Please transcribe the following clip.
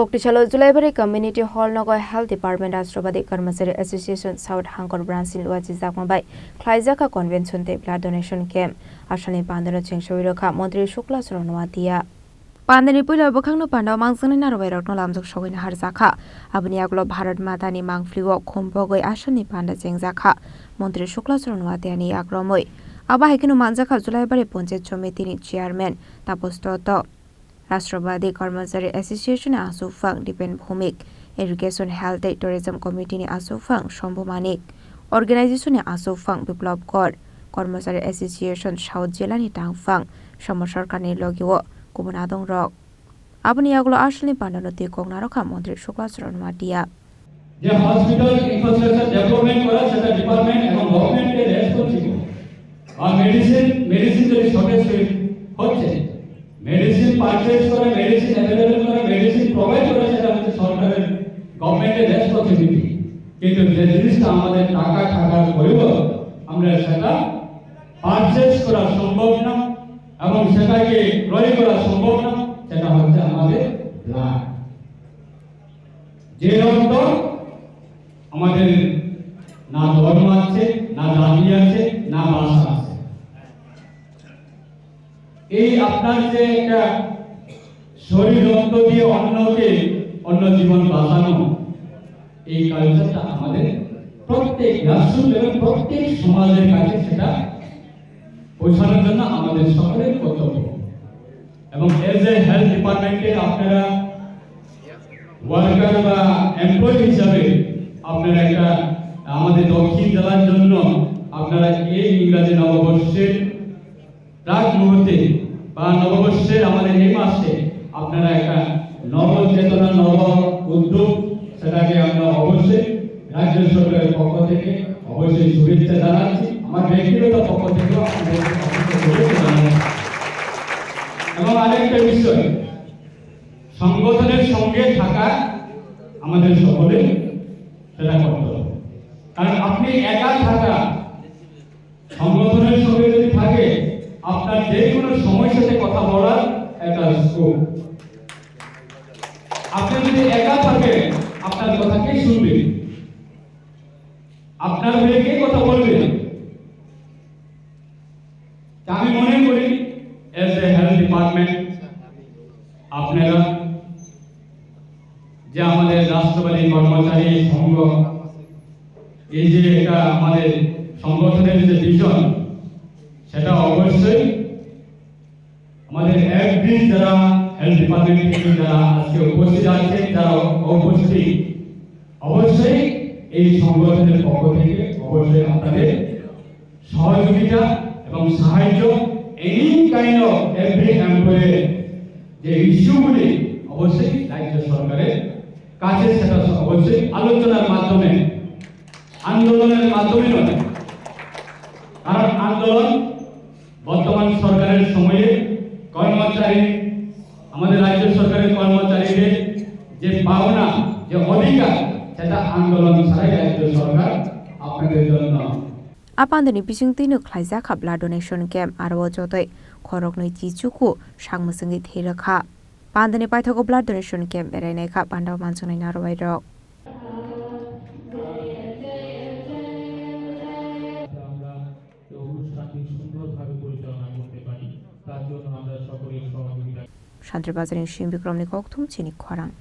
Koktisalo Jolaibari Community Hall Nogo Health Department Astrobadi Karmasari Association South Hangkor Branch in Khlaijakha by Khlaijakha Convention Day Blood Donation Camp Ashani Pandano Chengshawiroka Montri Shukla Suranwatia Pandani Pula Bokangno Panda Mangsani Narwairokno Lamzok Showin Harzakha Abniaglo Bharat Matani Mangfliwo Khombogoi Ashani Panda Chengjakha Montri Shukla Suranwatia ni Agromoi Abahikino Manjakha Jolaibari Ponche Chomitini Chairman Tapostoto Rastrobadi Karmasari Association Asufang Dipen Bhumik Education Health Tourism Committee Asufang Shombo Manik Organization Asufang Biplop Kor Karmasari Association South Jelani Tangfang Samosarkani Logiwo Kubunadong Rock Abani Aglo Ashley Pandanoti Kognaraka Montri Shukla Suranwatia The hospital infrastructure development করা সেটা department এবং গভর্নমেন্টের responsible আর মেডিসিনের shortage হচ্ছে medicine purchase করে medicine available করে medicine provide করে সেটা হচ্ছে সরকারের গভর্নমেন্টের রেসপন্সিবিলিটি কিন্তু যে জিনিসটা আমাদের টাকা টাকার পরিবর্তে আমরা সেটা পারচেজ করা সম্ভব না এবং সেটাকে ক্রয় করা সম্ভব না সেটা হচ্ছে আমাদের ব্লাড যে রক্ত আমাদের না ধর্ম আছে না জাতি আছে না ভাষা আছে এই আপনার যে একটা শরীর রক্ত দিয়ে অন্য জীবন বাঁচানো এই কালচারটা আমাদের প্রত্যেক রাষ্ট্র এবং প্রত্যেক সমাজের কাছে সেটা পৌঁছানোর জন্য আমাদের সকলের কর্তব্য এবং এজ এ হেলথ ডিপার্টমেন্টে আপনারা ওয়ার্কার বা এমপ্লয়ি হিসাবে আপনারা একটা আমাদের দক্ষিণ জেলার জন্য আপনারা এই ইংরেজি নববর্ষের প্রাক মুহূর্তে বা নববর্ষের আমাদের এই মাসে আপনারা একটা নব চেতনা নব উদ্যোগ সেটাকে আমরা অবশ্যই রাজ্য সরকারের পক্ষ থেকে অবশ্যই শুভেচ্ছা জানাচ্ছি আমার ব্যক্তিগত পক্ষ থেকেও আপনাদের শুভেচ্ছা জানাচ্ছি এবং আরেকটা বিষয় সংগঠনের সঙ্গে থাকা আমাদের সকলের সেটা করতে হবে কারণ আপনি একা থাকা সংগঠনের সঙ্গে যদি থাকে আপনার যে কোনো সমস্যাতে কথা বলার একটা স্কোপ আপনি যদি একা থাকেন আপনার কথা কে শুনবে আপনার হয়ে কে কথা বলবে আমি মনে করি এজ এ হেলথ ডিপার্টমেন্ট আপনারা যে আমাদের রাষ্ট্রবাদী কর্মচারী সংঘ এই যে একটা আমাদের সংগঠনের যে ভিশন সেটা অবশ্যই আমাদের এভরি যারা হেলথ ডিপার্টমেন্ট থেকে যারা আজকে উপস্থিত আছেন যারা উপস্থিত অবশ্যই এই সংগঠনের পক্ষ থেকে অবশ্যই আপনাদের সহযোগিতা এবং সাহায্য any kind of every employee যে ইস্যুগুলি অবশ্যই রাজ্য সরকারের কাছে সেটা অবশ্যই আলোচনার মাধ্যমে আন্দোলনের মাধ্যমে নয় কারণ আন্দোলন বর্তমান সরকারের সময়ে কর্মচারী আমাদের রাজ্য সরকারের কর্মচারীদের যে পাওনা যে অধিকার সেটা আন্দোলন ছাড়াই রাজ্য সরকার আপনাদের জন্য Apandani Pishingtino Khlaijakha Blood Donation Camp Arwo Jotoi Khorang Chichuku Shangmusungi Thiraka Pandani Paithago Blood Donation Camp Bereneka Panda Mansuni Narwairok Shantribazari Shim Bikramni Koktum Chini Khorang